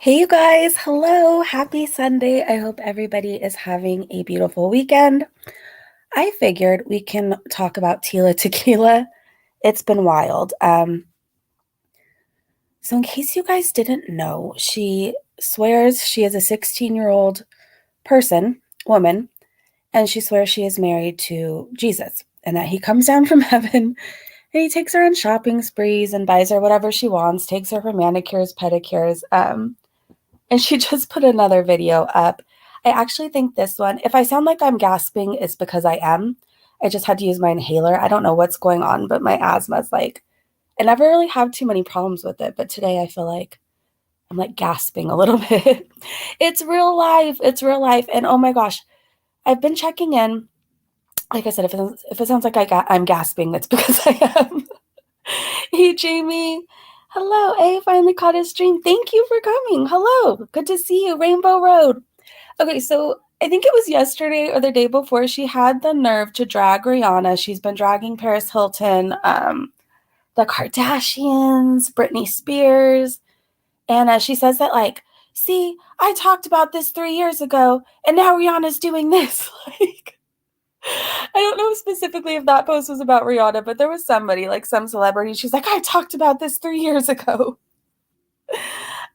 Hey, you guys. Hello. Happy Sunday. I hope everybody is having a beautiful weekend. I figured we can talk about Tila Tequila. It's been wild. So in case you guys didn't know, she swears she is a 16-year-old woman, and she swears she is married to Jesus and that he comes down from heaven and he takes her on shopping sprees and buys her whatever she wants, takes her for manicures, pedicures. And she just put another video up. I actually think this one, if I sound like I'm gasping, it's because I am. I just had to use my inhaler. I don't know what's going on, but my asthma is like, I never really have too many problems with it. But today I feel like I'm like gasping a little bit. It's real life. It's real life. And oh my gosh, I've been checking in. Like I said, if it sounds like I'm gasping, that's because I am. Hey, Jamie. Hello. A finally caught his stream. Thank you for coming. Hello. Good to see you. Rainbow Road. Okay, so I think it was yesterday or the day before she had the nerve to drag Rihanna. She's been dragging Paris Hilton, the Kardashians, Britney Spears, and she says that like, see, I talked about this 3 years ago, and now Rihanna's doing this. Like, I don't know specifically if that post was about Rihanna, but there was somebody, like some celebrity. She's like, I talked about this 3 years ago.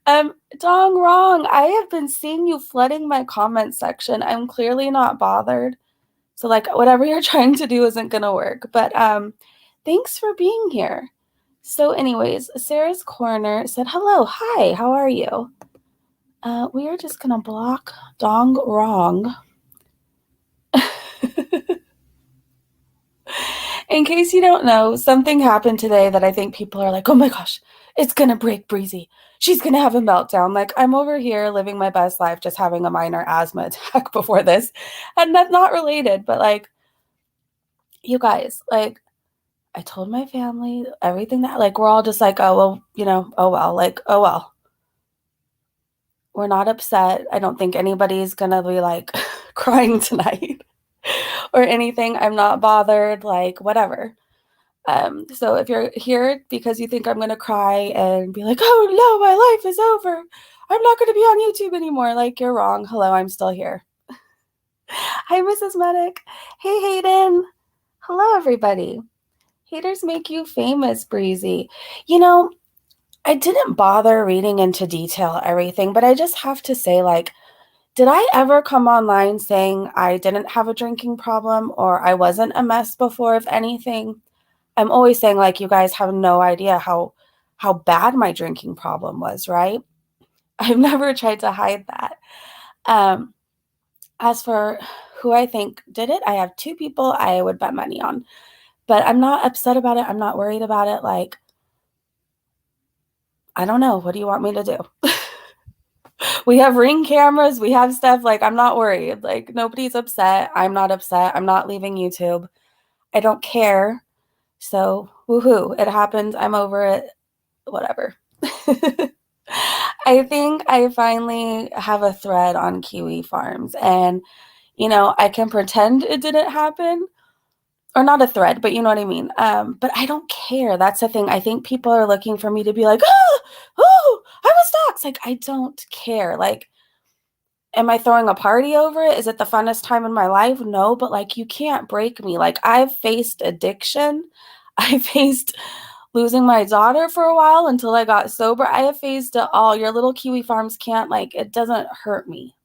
Dong Wrong, I have been seeing you flooding my comment section. I'm clearly not bothered. So like whatever you're trying to do isn't gonna work. But thanks for being here. So anyways, Sarah's Corner said, hello, hi, how are you? We are just gonna block Dong Wrong. In case you don't know, something happened today that I think people are like, oh my gosh, it's gonna break Breezy. She's gonna have a meltdown. Like, I'm over here living my best life, just having a minor asthma attack before this. And that's not related, but like, you guys, like, I told my family everything that, like, we're all just like, oh, well, oh well, like, oh well. We're not upset. I don't think anybody's gonna be like crying tonight or anything. I'm not bothered, like, whatever. So if you're here because you think I'm gonna cry and be like, oh no, my life is over, I'm not gonna be on YouTube anymore, like, you're wrong. Hello, I'm still here. Hi, Mrs. Medic. Hey, Hayden. Hello, everybody. Haters make you famous, Breezy. You know, I didn't bother reading into detail everything, but I just have to say, like, did I ever come online saying I didn't have a drinking problem or I wasn't a mess before, if anything? I'm always saying, like, you guys have no idea how bad my drinking problem was, right? I've never tried to hide that. Um, as for who I think did it, I have two people I would bet money on, but I'm not upset about it. I'm not worried about it. Like, I don't know. What do you want me to do? We have Ring cameras. We have stuff. Like, I'm not worried. Like, nobody's upset. I'm not upset. I'm not leaving YouTube. I don't care. So, woohoo. It happened. I'm over it. Whatever. I think I finally have a thread on Kiwi Farms, and I can pretend it didn't happen, or not a thread, but you know what I mean. But I don't care. That's the thing. I think people are looking for me to be like, oh, I was doxxed. Like, I don't care. Like, am I throwing a party over it? Is it the funnest time in my life? No, but like, you can't break me. Like, I've faced addiction. I faced losing my daughter for a while until I got sober. I have faced it all. Your little Kiwi Farms can't, like, it doesn't hurt me.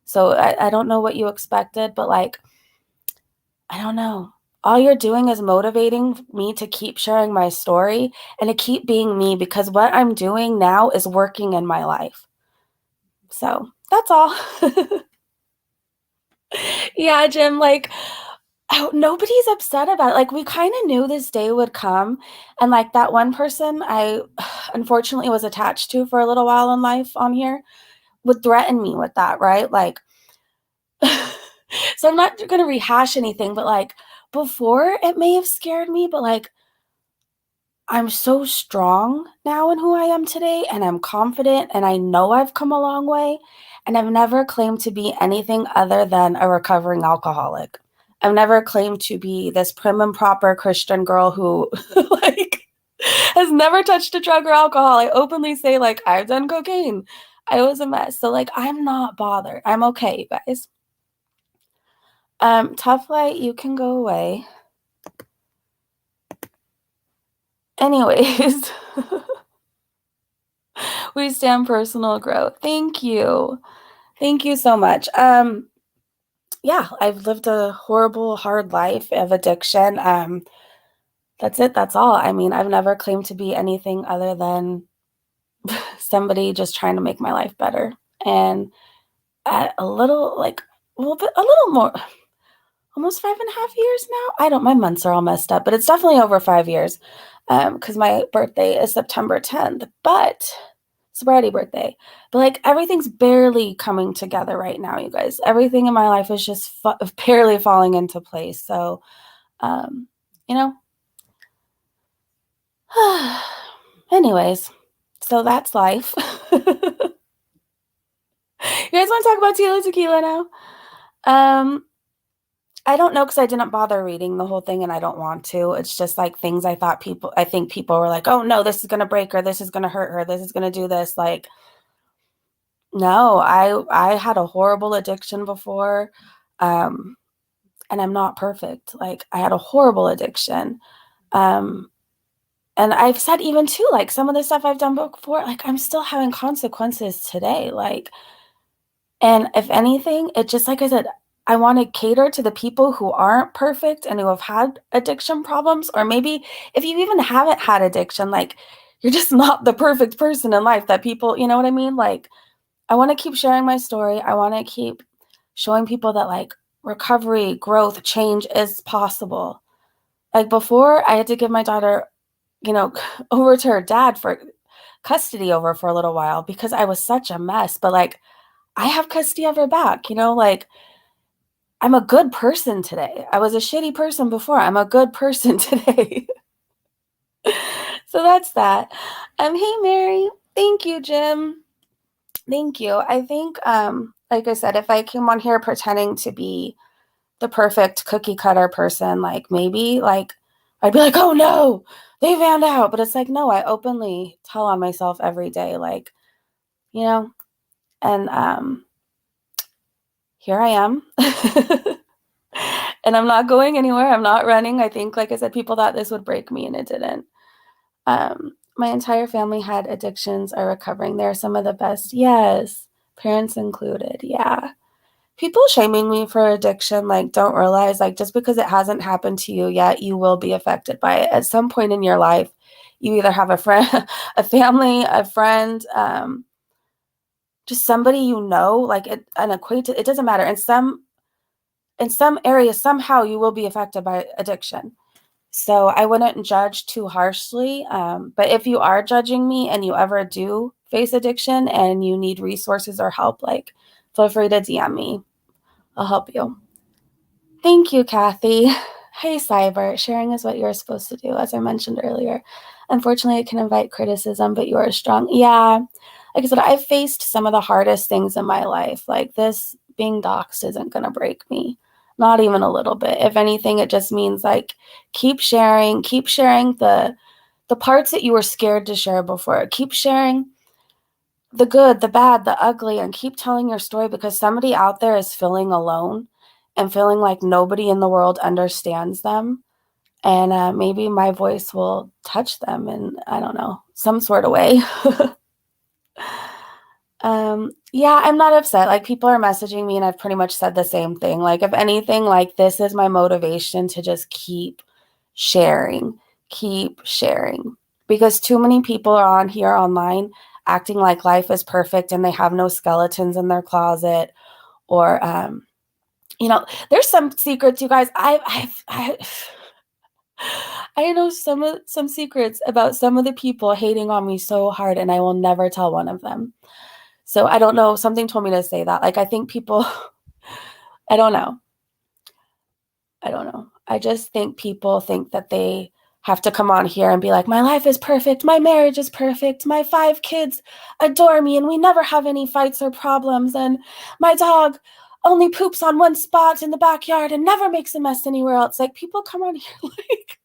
So I don't know what you expected, but like, I don't know. All you're doing is motivating me to keep sharing my story and to keep being me, because what I'm doing now is working in my life. So that's all. Yeah, Jim, like, oh, nobody's upset about it. Like, we kind of knew this day would come. And like that one person I unfortunately was attached to for a little while in life on here would threaten me with that, right? Like, so I'm not going to rehash anything, but like before it may have scared me, but like I'm so strong now in who I am today, and I'm confident, and I know I've come a long way, and I've never claimed to be anything other than a recovering alcoholic. I've never claimed to be this prim and proper Christian girl who like has never touched a drug or alcohol. I openly say, like, I've done cocaine. I was a mess. So, like, I'm not bothered. I'm okay, you guys. Tough light, you can go away. Anyways, we stand personal growth. Thank you. Thank you so much. Yeah, I've lived a horrible, hard life of addiction. That's it. That's all. I mean, I've never claimed to be anything other than somebody just trying to make my life better. And at a little, like, a little more, almost 5.5 years now. I don't, my months are all messed up, but it's definitely over 5 years. Because my birthday is September 10th, but sobriety birthday. But like everything's barely coming together right now, you guys. Everything in my life is just barely falling into place. So, you know, anyways, so that's life. You guys want to talk about Tila Tequila now? I don't know because I didn't bother reading the whole thing and I don't want to. It's just like things I think people were like, oh no, this is gonna break her, this is gonna hurt her, this is gonna do this. Like, no, I had a horrible addiction before. Um, and I'm not perfect. Like I had a horrible addiction. Um, and I've said even too, like some of the stuff I've done before, like I'm still having consequences today. Like, and if anything, it just like I said, I want to cater to the people who aren't perfect and who have had addiction problems, or maybe if you even haven't had addiction, like you're just not the perfect person in life that people, you know what I mean? Like, I want to keep sharing my story. I want to keep showing people that like recovery, growth, change is possible. Like before, I had to give my daughter, you know, over to her dad for custody over for a little while because I was such a mess. But like, I have custody of her back, you know, like I'm a good person today. I was a shitty person before. I'm a good person today. So that's that. Hey, Mary. Thank you, Jim. Thank you. I think, like I said, if I came on here pretending to be the perfect cookie cutter person, like maybe like I'd be like, oh no, they found out. But it's like, no, I openly tell on myself every day, like, you know, and here I am. And I'm not going anywhere. I'm not running. I think, like I said, people thought this would break me and it didn't. My entire family had addictions, are recovering. They're some of the best. Yes, parents included. Yeah. People shaming me for addiction, like, don't realize, like, just because it hasn't happened to you yet, you will be affected by it. At some point in your life, you either have a friend, a family, a friend, just somebody you know, like an acquaintance, it doesn't matter. In some areas, somehow you will be affected by addiction. So I wouldn't judge too harshly. But if you are judging me and you ever do face addiction and you need resources or help, like feel free to DM me. I'll help you. Thank you, Kathy. Hey, Cyber. Sharing is what you're supposed to do, as I mentioned earlier. Unfortunately, it can invite criticism, but you are strong. Yeah. Like I said, I've faced some of the hardest things in my life. Like this being doxxed isn't going to break me. Not even a little bit. If anything, it just means like keep sharing the parts that you were scared to share before. Keep sharing the good, the bad, the ugly, and keep telling your story because somebody out there is feeling alone and feeling like nobody in the world understands them. And maybe my voice will touch them in, I don't know, some sort of way. Yeah, I'm not upset. Like people are messaging me and I've pretty much said the same thing. Like if anything, like this is my motivation to just sharing, keep sharing. Because too many people are on here online acting like life is perfect and they have no skeletons in their closet or you know, there's some secrets, you guys. I know some secrets about some of the people hating on me so hard, and I will never tell one of them. So I don't know. Something told me to say that. Like I think people, I don't know. I don't know. I just think people think that they have to come on here and be like, my life is perfect. My marriage is perfect. My 5 kids adore me and we never have any fights or problems. And my dog only poops on one spot in the backyard and never makes a mess anywhere else. Like people come on here like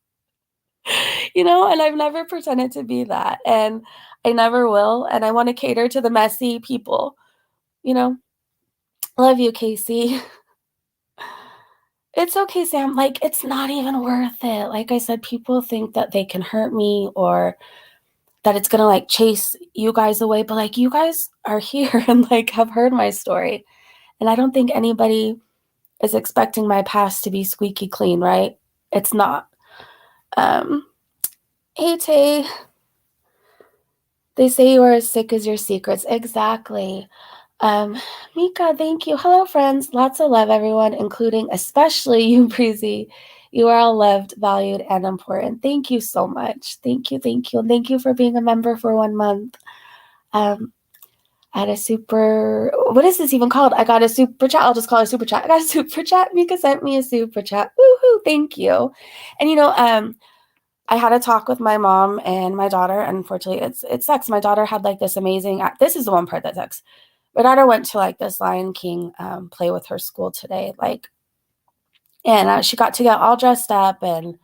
And I've never pretended to be that, and I never will, and I wanna cater to the messy people, you know? Love you, Casey. It's okay, Sam, like, it's not even worth it. Like I said, people think that they can hurt me or that it's gonna, like, chase you guys away, but, like, you guys are here and, like, have heard my story, and I don't think anybody is expecting my past to be squeaky clean, right? It's not. Um, hey, Tay. They say you are as sick as your secrets. Exactly. Um, Mika, thank you. Hello, friends. Lots of love, everyone, including especially you, Breezy. You are all loved, valued, and important. Thank you so much. Thank you, thank you. And thank you for being a member for 1 month. Um, I had a super, what is this even called? I got a super chat. I'll just call it a super chat. I got a super chat. Mika sent me a super chat. Woohoo, thank you. And I had a talk with my mom and my daughter. Unfortunately, it sucks. My daughter had like this amazing, this is the one part that sucks. My daughter went to like this Lion King play with her school today, and she got to get all dressed up, and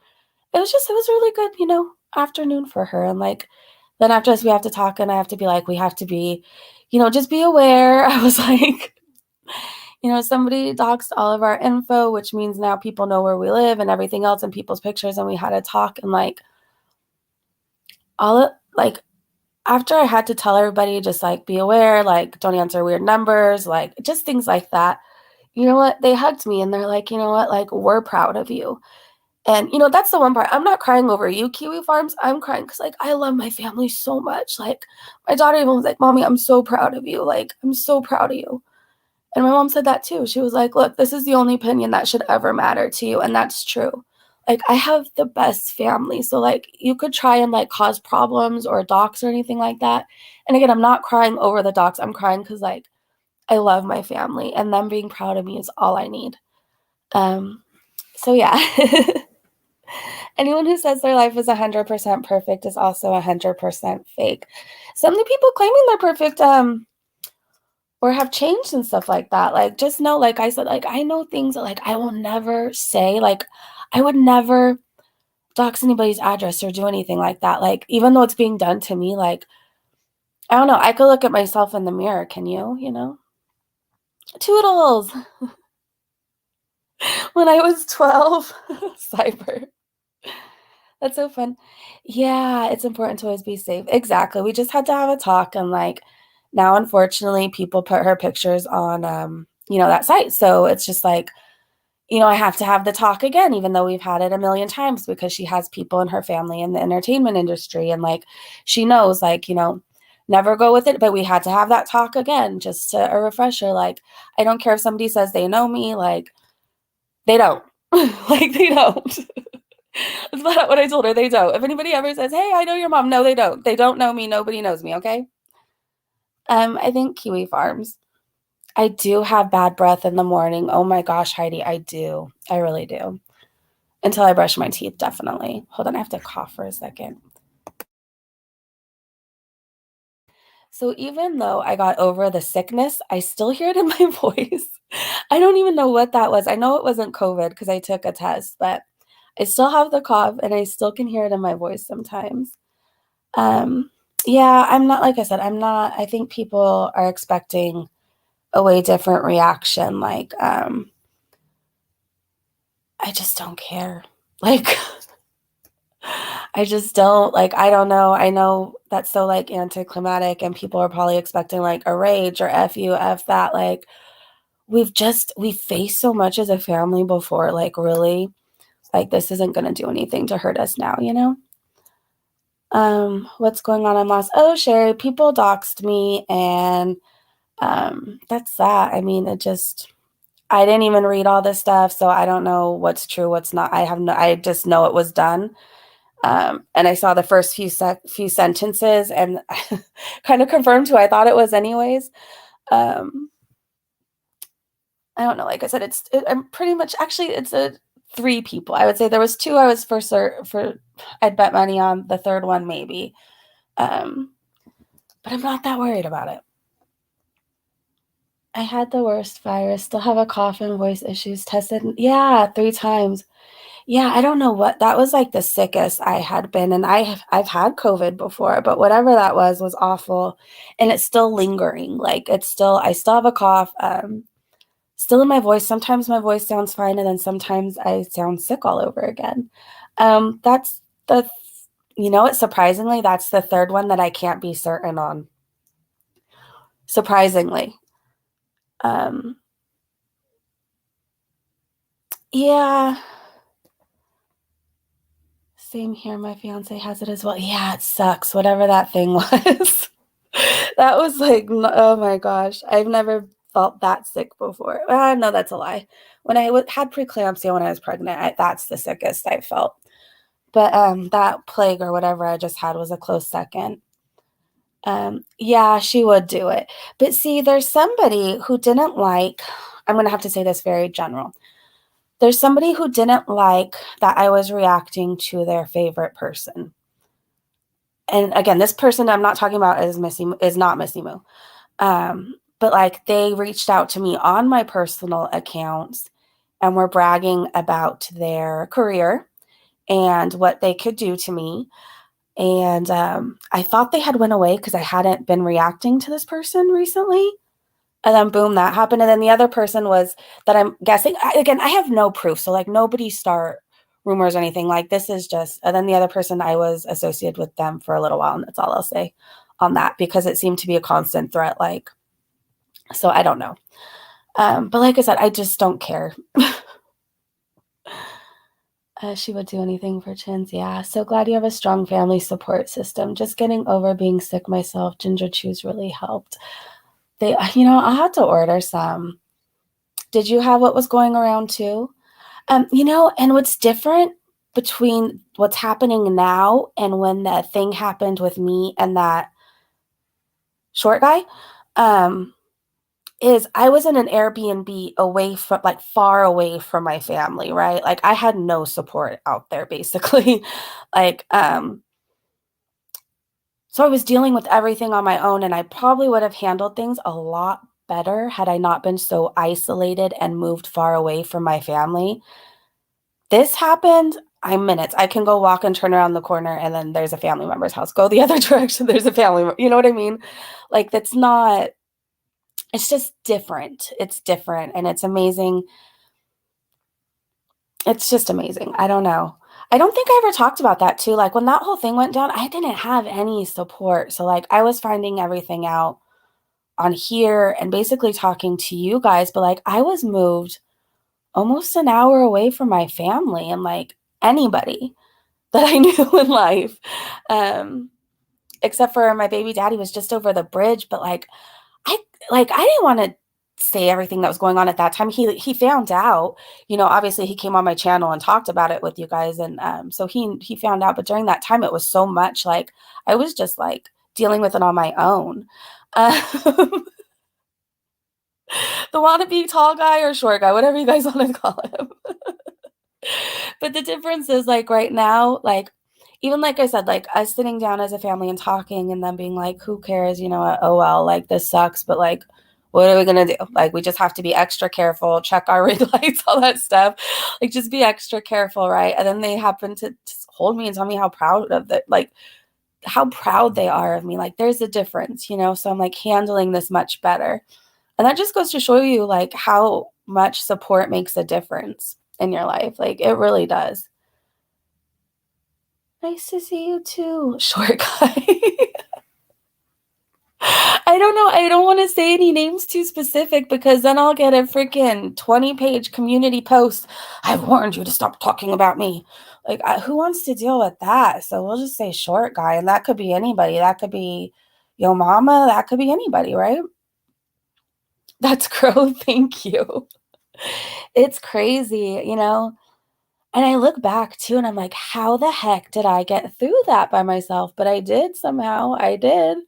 it was really good, afternoon for her. And like, then after this, we have to talk, and I have to be like, we have to be, just be aware. I was like, somebody doxed all of our info, which means now people know where we live and everything else and people's pictures. And we had a talk, and like, after I had to tell everybody, just like, be aware, like, don't answer weird numbers, like, just things like that. You know what? They hugged me and they're like, you know what? Like, we're proud of you. And, that's the one part. I'm not crying over you, Kiwi Farms. I'm crying because, like, I love my family so much. Like, my daughter even was like, Mommy, I'm so proud of you. Like, I'm so proud of you. And my mom said that too. She was like, look, this is the only opinion that should ever matter to you. And that's true. Like, I have the best family. So, like, you could try and, like, cause problems or dox or anything like that. And again, I'm not crying over the dox. I'm crying because, like, I love my family. And them being proud of me is all I need. So, yeah. Anyone who says their life is 100% perfect is also 100% fake. Some of the people claiming they're perfect, or have changed and stuff like that. Like, just know, like I said, like, I know things that, like, I will never say. Like, I would never dox anybody's address or do anything like that. Like, even though it's being done to me, like, I don't know. I could look at myself in the mirror. Can you, Toodles! When I was 12, cyber. That's so fun. Yeah, it's important to always be safe. Exactly. We just had to have a talk, and like, now unfortunately people put her pictures on that site. So it's just like, I have to have the talk again, even though we've had it a million times, because she has people in her family in the entertainment industry, and like, she knows, like, never go with it. But we had to have that talk again, just to a refresher. Like, I don't care if somebody says they know me, like, they don't. Like, they don't. That's not what I told her. They don't. If anybody ever says, hey, I know your mom, no, they don't. They don't know me. Nobody knows me, okay? I think Kiwi Farms. I do have bad breath in the morning. Oh my gosh, Heidi, I do. I really do. Until I brush my teeth, definitely. Hold on, I have to cough for a second. So even though I got over the sickness, I still hear it in my voice. I don't even know what that was. I know it wasn't COVID because I took a test, but I still have the cough and I still can hear it in my voice sometimes. Um, yeah, I'm not, like I said, I think people are expecting a way different reaction. Like, I just don't care. Like, I just don't, like, I don't know. I know that's so like anticlimactic, and people are probably expecting like a rage or F you, F that. Like, we've faced so much as a family before. Like, really, like, this isn't going to do anything to hurt us now, What's going on? I'm lost. Oh, Sherry, people doxed me, and that's that. I mean, I didn't even read all this stuff, so I don't know what's true, what's not. I just know it was done. And I saw the first few sentences, and kind of confirmed who I thought it was anyways. I don't know. Like I said, I'm pretty much, actually, it's a 3 people. I would say there was 2 I was I'd bet money on. The third one, maybe. But I'm not that worried about it. I had the worst virus, still have a cough and voice issues, tested, yeah, 3 times. Yeah, I don't know what that was like the sickest I had been, and I've had COVID before, but whatever that was awful, and it's still lingering. Like it's still I still have a cough, still in my voice. Sometimes my voice sounds fine, and then sometimes I sound sick all over again. That's the you know what, surprisingly, that's the third one that I can't be certain on. Surprisingly. Um, yeah, same here. My fiance has it as well. Yeah, it sucks. Whatever that thing was. That was like, oh my gosh. I've never felt that sick before. No, that's a lie. When I had preeclampsia when I was pregnant, that's the sickest I felt. But that plague or whatever I just had was a close second. Yeah, she would do it. But see, there's somebody who didn't like, I'm going to have to say this very general. There's somebody who didn't like that I was reacting to their favorite person. And again, this person I'm not talking about is not Missy Moo. But like they reached out to me on my personal accounts and were bragging about their career and what they could do to me. And I thought they had went away because I hadn't been reacting to this person recently. And then boom, that happened. And then the other person was that I'm guessing again, I have no proof. So like nobody start rumors or anything. Like this is just and then the other person I was associated with them for a little while, and that's all I'll say on that because it seemed to be a constant threat. Like, so I don't know. But like I said, I just don't care. She would do anything for chins. Yeah. So glad you have a strong family support system. Just getting over being sick myself. Ginger chews really helped. I'll have to order some. Did you have what was going around too? And what's different between what's happening now and when that thing happened with me and that short guy, um, is I was in an Airbnb away from like far away from my family, right? Like I had no support out there basically. like, so I was dealing with everything on my own and I probably would have handled things a lot better had I not been so isolated and moved far away from my family. This happened, I'm minutes. I can go walk and turn around the corner and then there's a family member's house. Go the other direction, there's a you know what I mean? Like that's not it's just different. It's different and it's amazing. It's just amazing. I don't know. I don't think I ever talked about that too. Like when that whole thing went down, I didn't have any support. So like I was finding everything out on here and basically talking to you guys, but like I was moved almost an hour away from my family and like anybody that I knew in life. Um, except for my baby daddy was just over the bridge, but I I didn't want to say everything that was going on at that time. He found out, obviously he came on my channel and talked about it with you guys and so he found out, but during that time it was so much like I was just like dealing with it on my own. Um, the wannabe tall guy or short guy, whatever you guys want to call him. But the difference is like right now, like even like I said, like us sitting down as a family and talking and then being like, who cares, oh well, like this sucks, but like what are we gonna do? Like we just have to be extra careful, check our ring lights, all that stuff. Like just be extra careful, right? And then they happen to just hold me and tell me how proud of it, like how proud they are of me. Like there's a difference, so I'm like handling this much better. And that just goes to show you like how much support makes a difference in your life. Like it really does. Nice to see you too, short guy. I don't know. I don't want to say any names too specific because then I'll get a freaking 20-page community post. I've warned you to stop talking about me. Like, who wants to deal with that? So we'll just say short guy, and that could be anybody. That could be your mama. That could be anybody, right? That's Crow. Thank you. It's crazy. And I look back too and I'm like, how the heck did I get through that by myself? But I did somehow. I did.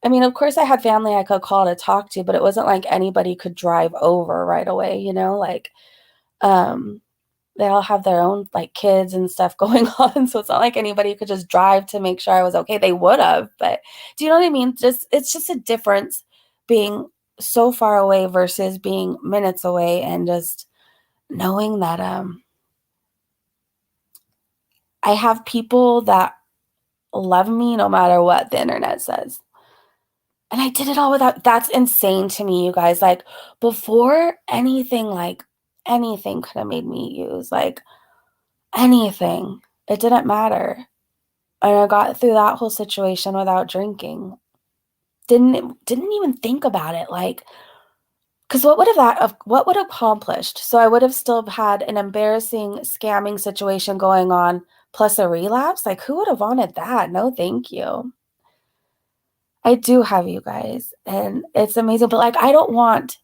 I mean, of course I had family I could call to talk to, but it wasn't like anybody could drive over right away. Like um they all have their own like kids and stuff going on. So it's not like anybody could just drive to make sure I was okay. They would have, but do you know what I mean? Just it's just a difference being so far away versus being minutes away and just knowing that I have people that love me no matter what the internet says. And I did it all without, that's insane to me, you guys. Like, before anything, like, anything could have made me use, like, anything. It didn't matter. And I got through that whole situation without drinking. Didn't even think about it. Like, because what would have accomplished? So I would have still had an embarrassing scamming situation going on, plus a relapse. Like, who would have wanted that? No, thank you. I do have you guys, and it's amazing. But like, I don't want.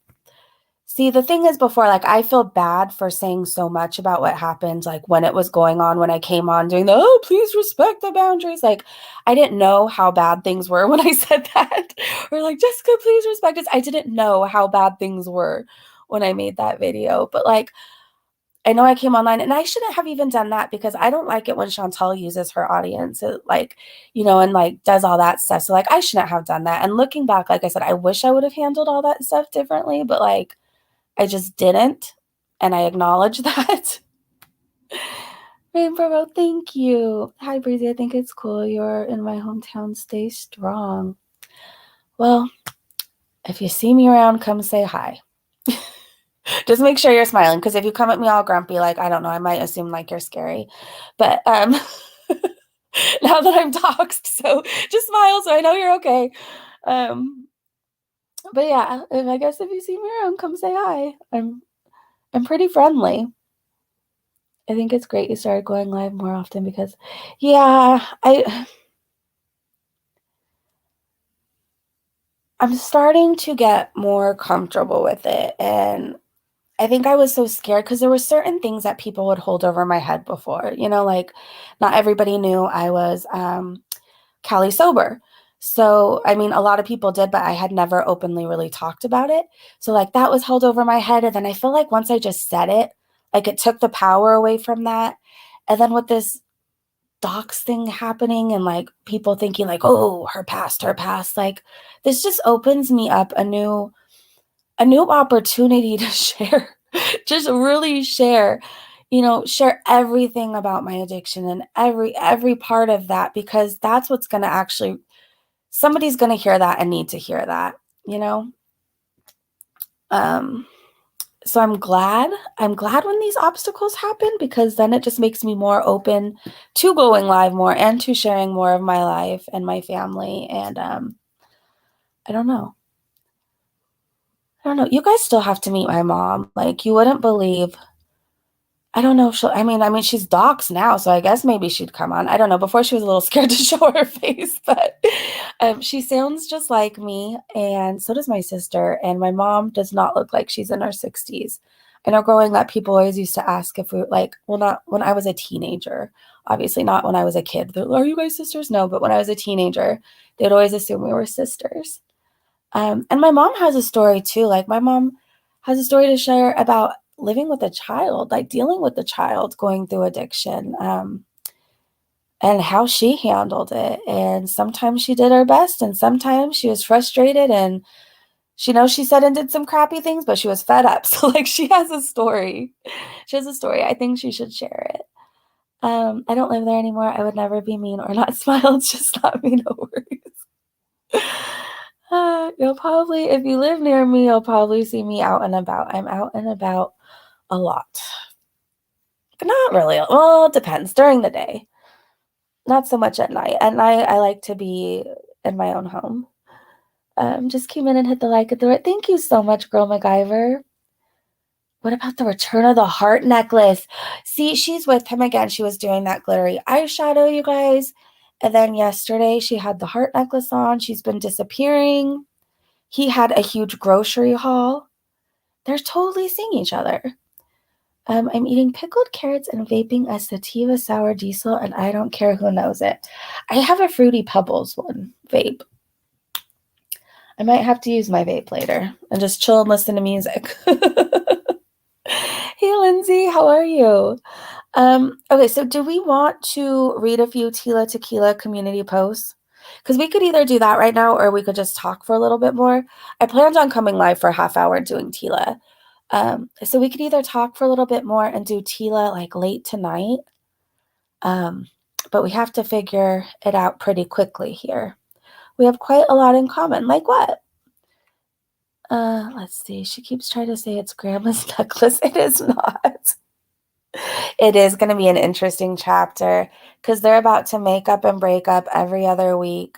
See, the thing is, before, like, I feel bad for saying so much about what happened, like when it was going on, when I came on doing the, oh, please respect the boundaries. Like, I didn't know how bad things were when I said that. Or like, Jessica, please respect us. I didn't know how bad things were when I made that video. But like, I know I came online and I shouldn't have even done that because I don't like it when Chantal uses her audience, like, and like does all that stuff. So like, I shouldn't have done that. And looking back, like I said, I wish I would have handled all that stuff differently, but like, I just didn't. And I acknowledge that. Rainbow, thank you. Hi, Breezy. I think it's cool. You're in my hometown. Stay strong. Well, if you see me around, come say hi. Just make sure you're smiling, because if you come at me all grumpy, like, I don't know, I might assume like you're scary. But now that I'm doxxed, so just smile so I know you're okay. But yeah, I guess if you see me around, come say hi. I'm pretty friendly. I think it's great you started going live more often because, yeah, I'm starting to get more comfortable with it. And I think I was so scared because there were certain things that people would hold over my head before, like not everybody knew I was Cali sober. So, I mean, a lot of people did, but I had never openly really talked about it. So like that was held over my head. And then I feel like once I just said it, like it took the power away from that. And then with this dox thing happening and like people thinking like, oh, her past, like this just opens me up a new opportunity to share, just really share, share everything about my addiction and every part of that, because that's what's going to actually, somebody's going to hear that and need to hear that, so I'm glad when these obstacles happen, because then it just makes me more open to going live more and to sharing more of my life and my family. And I don't know. You guys still have to meet my mom. Like, you wouldn't believe. I don't know if she'll, I mean, she's doxxed now, so I guess maybe she'd come on. I don't know. Before she was a little scared to show her face, but she sounds just like me, and so does my sister. And my mom does not look like she's in her 60s. I know growing up, people always used to ask if we, like, well, not when I was a teenager, obviously not when I was a kid. Are you guys sisters? No, but when I was a teenager, they'd always assume we were sisters. And my mom has a story too. Like, my mom has a story to share about living with a child, like dealing with the child going through addiction, and how she handled it. And sometimes she did her best, and sometimes she was frustrated, and she said and did some crappy things, but she was fed up. So like, she has a story. She has a story. I think she should share it. I don't live there anymore. I would never be mean or not smile. It's just not me, no worries. You'll probably, if you live near me, you'll probably see me out and about. I'm out and about a lot. Not really. Well, it depends. During the day. Not so much at night. At night, I like to be in my own home. Just came in and hit the like at the right. Thank you so much, Girl MacGyver. What about the return of the heart necklace? See, she's with him again. She was doing that glittery eyeshadow, you guys. And then yesterday, she had the heart necklace on. She's been disappearing. He had a huge grocery haul. They're totally seeing each other. I'm eating pickled carrots and vaping a sativa sour diesel, and I don't care who knows it. I have a Fruity Pebbles one vape. I might have to use my vape later and just chill and listen to music. Hey, Lindsay, how are you? Okay, so do we want to read a few Tila Tequila community posts? Because we could either do that right now, or we could just talk for a little bit more. I planned on coming live for a half hour doing Tila. So we could either talk for a little bit more and do Tila like late tonight, Um, but we have to figure it out pretty quickly here. We have quite a lot in common. Like what? Let's see. She keeps trying to say it's grandma's necklace. It is not. It is going to be an interesting chapter because they're about to make up and break up every other week.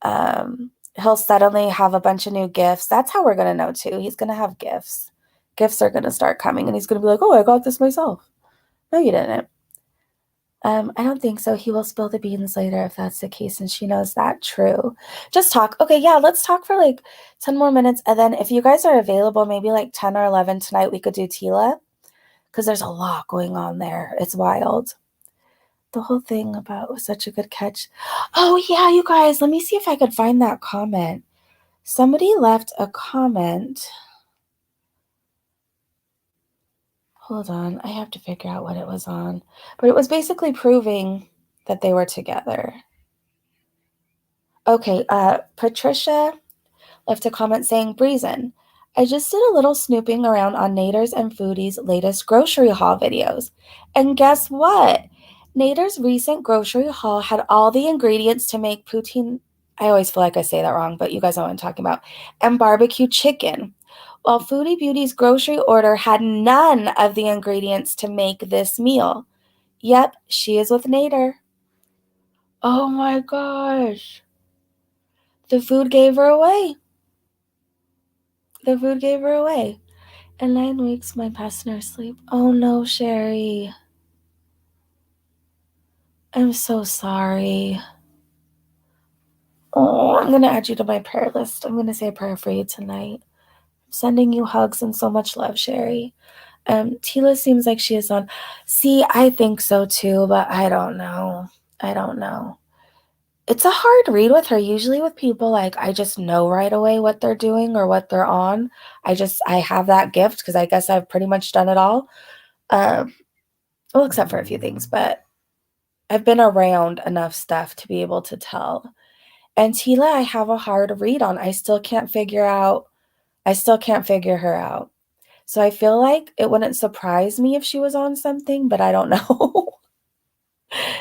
He'll suddenly have a bunch of new gifts. That's how we're going to know too. He's going to have gifts. Gifts are going to start coming and he's going to be like, oh, I got this myself. No, you didn't. I don't think so. He will spill the beans later if that's the case, and she knows that. True. Just talk. Okay, yeah, let's talk for like 10 more minutes. And then if you guys are available, maybe like 10 or 11 tonight, we could do Tila because there's a lot going on there. It's wild. The whole thing about was such a good catch. Oh, yeah, you guys, let me see if I could find that comment. Somebody left a comment. Hold on, I have to figure out what it was on. But it was basically proving that they were together. Okay, Patricia left a comment saying, Breezin, I just did a little snooping around on Nader's and Foodie's latest grocery haul videos. And guess what? Nader's recent grocery haul had all the ingredients to make poutine. I always feel like I say that wrong, but you guys know what I'm talking about. And barbecue chicken. While Foodie Beauty's grocery order had none of the ingredients to make this meal. Yep, she is with Nader. Oh my gosh. The food gave her away. The food gave her away. In 9 weeks, my past nurse sleep. Oh no, Sherry. I'm so sorry. Oh, I'm going to add you to my prayer list. I'm going to say a prayer for you tonight. I'm sending you hugs and so much love, Sherry. Tila seems like she is on. See, I think so too, but I don't know. I don't know. It's a hard read with her. Usually with people, like, I just know right away what they're doing or what they're on. I have that gift because I guess I've pretty much done it all. Well, except for a few things, but I've been around enough stuff to be able to tell. And Tila, I have a hard read on. I still can't figure her out. So I feel like it wouldn't surprise me if she was on something, but I don't know.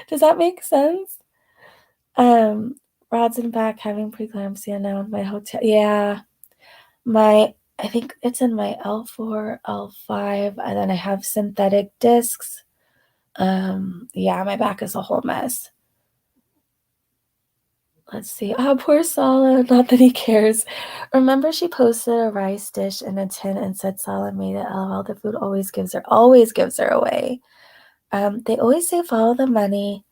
Does that make sense? Rod's in back having preeclampsia now in my hotel. Yeah. I think it's in my L4, L5, and then I have synthetic discs. Yeah, my back is a whole mess. Let's see. Oh, poor Sala. Not that he cares. Remember she posted a rice dish in a tin and said Sala made it. LOL, the food always gives her away. They always say follow the money,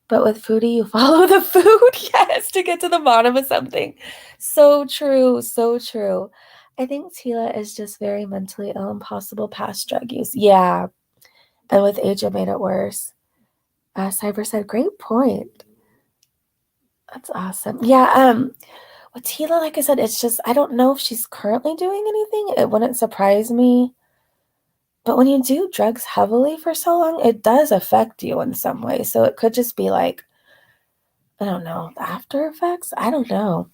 but with Foodie, you follow the food. Yes, to get to the bottom of something. So true. So true. I think Tila is just very mentally ill and possible past drug use. Yeah. And with age, it made it worse. Cyber said, great point. That's awesome. Yeah, with Tila, like I said, it's just, I don't know if she's currently doing anything. It wouldn't surprise me. But when you do drugs heavily for so long, it does affect you in some way. So it could just be like, I don't know, after effects? I don't know.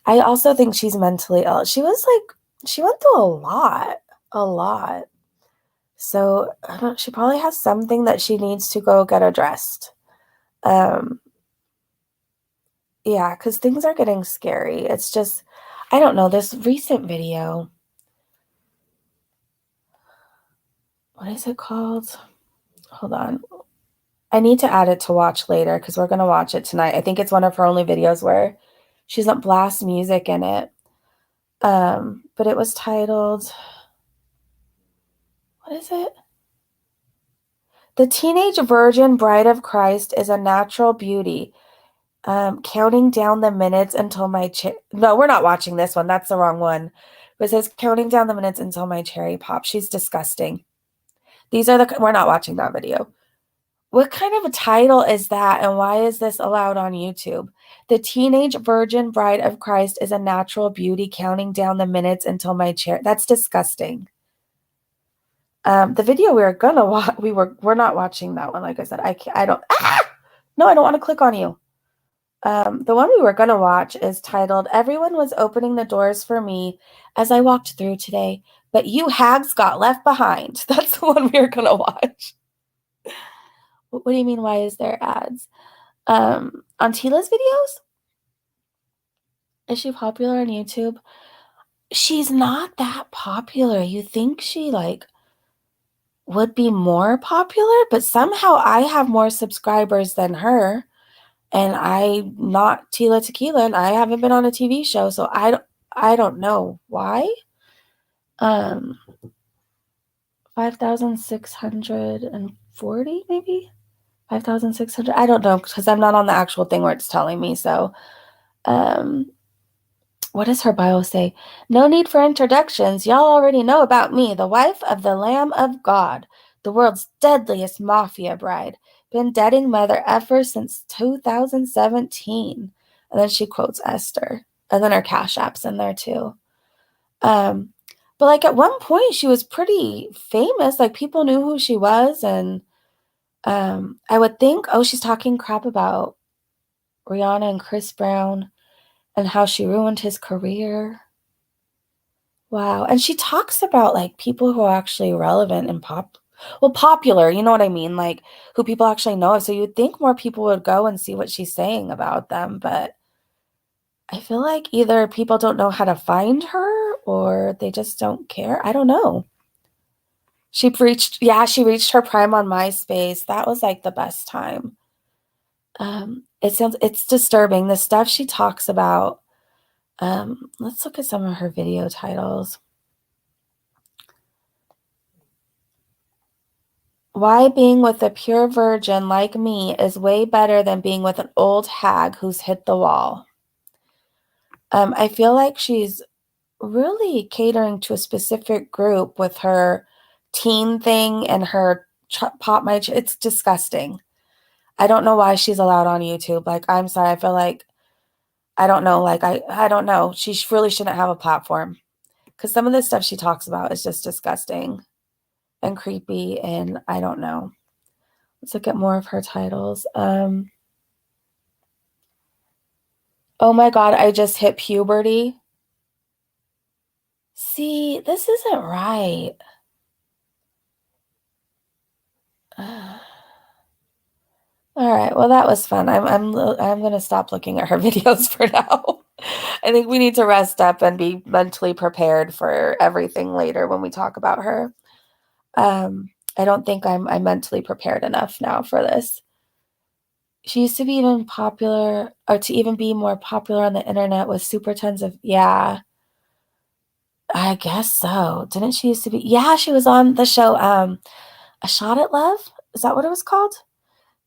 I also think she's mentally ill. She went through a lot. So she probably has something that she needs to go get addressed. Yeah, because things are getting scary. It's just, I don't know, this recent video, what is it called? Hold on. I need to add it to watch later because we're going to watch it tonight. I think it's one of her only videos where she doesn't blast music in it. But it was titled, what is it? The Teenage Virgin Bride of Christ is a Natural Beauty. Counting down the minutes until my no, we're not watching this one. That's the wrong one. It says counting down the minutes until my cherry pops. She's disgusting. We're not watching that video. What kind of a title is that, and why is this allowed on YouTube? The Teenage Virgin Bride of Christ is a Natural Beauty, counting down the minutes until my chair. That's disgusting. The video we were gonna watch, we're not watching that one. Like I said, I don't. No, I don't want to click on you. The one we were gonna watch is titled "Everyone Was Opening the Doors for Me as I Walked Through Today, but You Hags Got Left Behind." That's the one we were gonna watch. What do you mean, why is there ads? On Tila's videos? Is she popular on YouTube? She's not that popular. You think she like would be more popular, but somehow I have more subscribers than her, and I'm not Tila Tequila, and I haven't been on a TV show, so I don't know why. Um, 5,640 maybe? 5,600. I don't know because I'm not on the actual thing where it's telling me. So, um, what does her bio say? No need for introductions. Y'all already know about me, the wife of the Lamb of God, the world's deadliest mafia bride. Been dating mother ever since 2017. And then she quotes Esther. And then her Cash App's in there too. Um, but like at one point she was pretty famous. Like people knew who she was, and I would think, oh, she's talking crap about Rihanna and Chris Brown and how she ruined his career. Wow. And she talks about like people who are actually relevant and popular, you know what I mean? Like who people actually know of. So you'd think more people would go and see what she's saying about them, but I feel like either people don't know how to find her or they just don't care. I don't know. She reached her prime on MySpace. That was like the best time. It's disturbing. The stuff she talks about. Let's look at some of her video titles. Why being with a pure virgin like me is way better than being with an old hag who's hit the wall. I feel like she's really catering to a specific group with her teen thing and her pop my. It's disgusting. I don't know why she's allowed on YouTube. Like, I'm sorry. I feel like I don't know. Like, I don't know. She really shouldn't have a platform because some of the stuff she talks about is just disgusting and creepy, and I don't know. Let's look at more of her titles. Oh my God, I just hit puberty. See, this isn't right. All right, well that was fun. I'm gonna stop looking at her videos for now. I think we need to rest up and be mentally prepared for everything later when we talk about her. I don't think I'm mentally prepared enough now for this. She used to be even popular, or to even be more popular on the internet with super tons of, yeah, I guess so. Didn't she used to be? Yeah, she was on the show, A Shot at Love. Is that what it was called?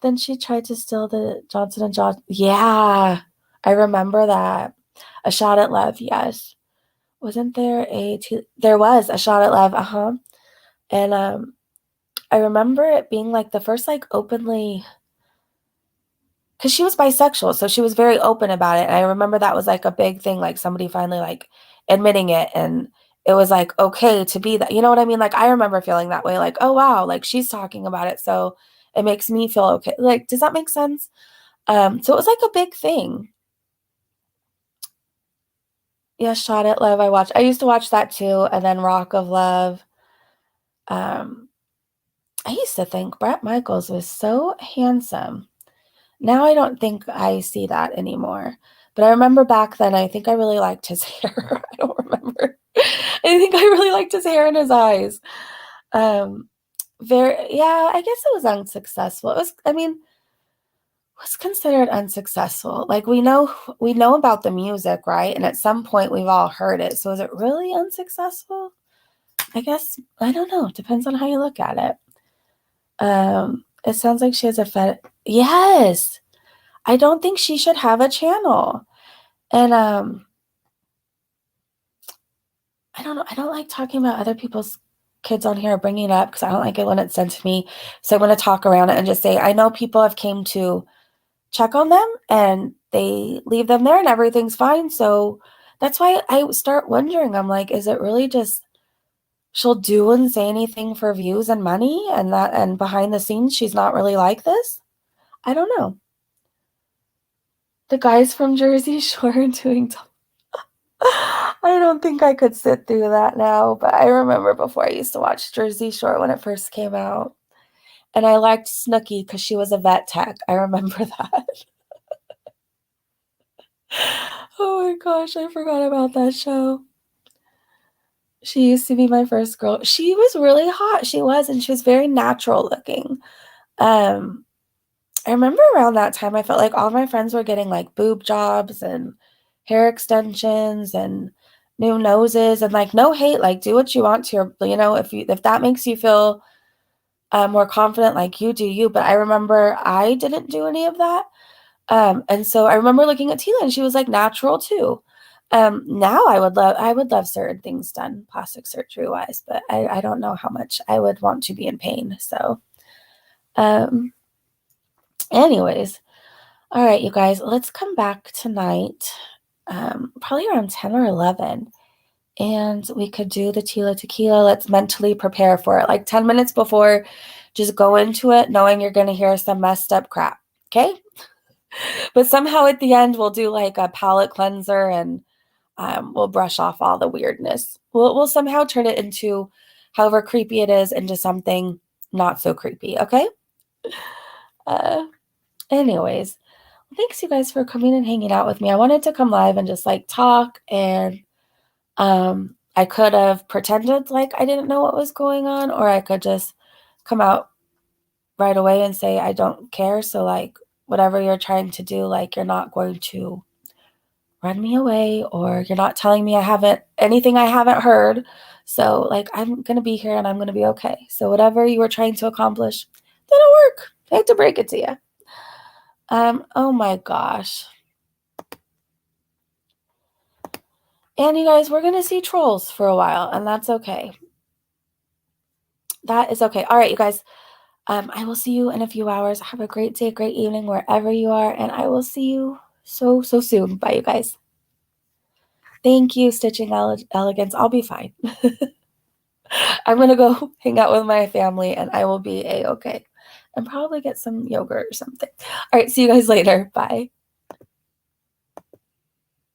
Then she tried to steal the Johnson and Johnson. Yeah, I remember that. A Shot at Love. Yes. Wasn't there there was A Shot at Love. Uh-huh. And I remember it being like the first like openly, because she was bisexual, so she was very open about it. And I remember that was like a big thing, like somebody finally like admitting it, and it was like okay to be that. You know what I mean? Like I remember feeling that way, like, oh wow, like she's talking about it, so it makes me feel okay. Like, does that make sense? So it was like a big thing. Yeah, Shot at Love. I used to watch that too, and then Rock of Love. Um, I used to think Bret Michaels was so handsome. Now I don't think I see that anymore. But I remember back then, I think I really liked his hair. I don't remember. I think I really liked his hair and his eyes. Um, yeah, I guess it was unsuccessful. It was, I mean, what's considered unsuccessful? Like we know about the music, right? And at some point we've all heard it. So is it really unsuccessful? I guess I don't know. It depends on how you look at it. It sounds like she has a yes. I don't think she should have a channel. And I don't know. I don't like talking about other people's kids on here, bringing it up because I don't like it when it's sent to me. So I'm going to talk around it and just say I know people have came to check on them and they leave them there and everything's fine. So that's why I start wondering. I'm like, is it really just she'll do and say anything for views and money, and behind the scenes she's not really like this? I don't know. The guys from Jersey Shore are doing I don't think I could sit through that now, but I remember before I used to watch Jersey Shore when it first came out. And I liked Snooki because she was a vet tech. I remember that. Oh my gosh, I forgot about that show. She used to be my first girl. She was really hot. She was, and she was very natural looking. Um, I remember around that time, I felt like all my friends were getting like boob jobs and hair extensions and new noses and like no hate, like do what you want to, if that makes you feel more confident, like you do you. But I remember I didn't do any of that. And so I remember looking at Tila and she was like natural too. Now I would love certain things done plastic surgery wise, but I don't know how much I would want to be in pain. So, um, anyways, all right, you guys, let's come back tonight, probably around 10 or 11, and we could do the Tila Tequila. Let's mentally prepare for it. Like 10 minutes before, just go into it knowing you're going to hear some messed up crap. Okay? But somehow at the end, we'll do like a palate cleanser and we'll brush off all the weirdness. We'll somehow turn it into, however creepy it is, into something not so creepy. Okay? Uh, anyways, thanks you guys for coming and hanging out with me. I wanted to come live and just like talk, and I could have pretended like I didn't know what was going on, or I could just come out right away and say I don't care. So like whatever you're trying to do, like you're not going to run me away, or you're not telling me anything I haven't heard. So like I'm gonna be here and I'm gonna be okay. So whatever you were trying to accomplish didn't work. I hate to break it to you. Oh my gosh. And you guys, we're gonna see trolls for a while, and that's okay. That is okay. All right, you guys. I will see you in a few hours. Have a great day, great evening, wherever you are, and I will see you so soon. Bye, you guys. Thank you, Stitching Elegance. I'll be fine. I'm gonna go hang out with my family, and I will be a-okay, and probably get some yogurt or something. All right, see you guys later. Bye.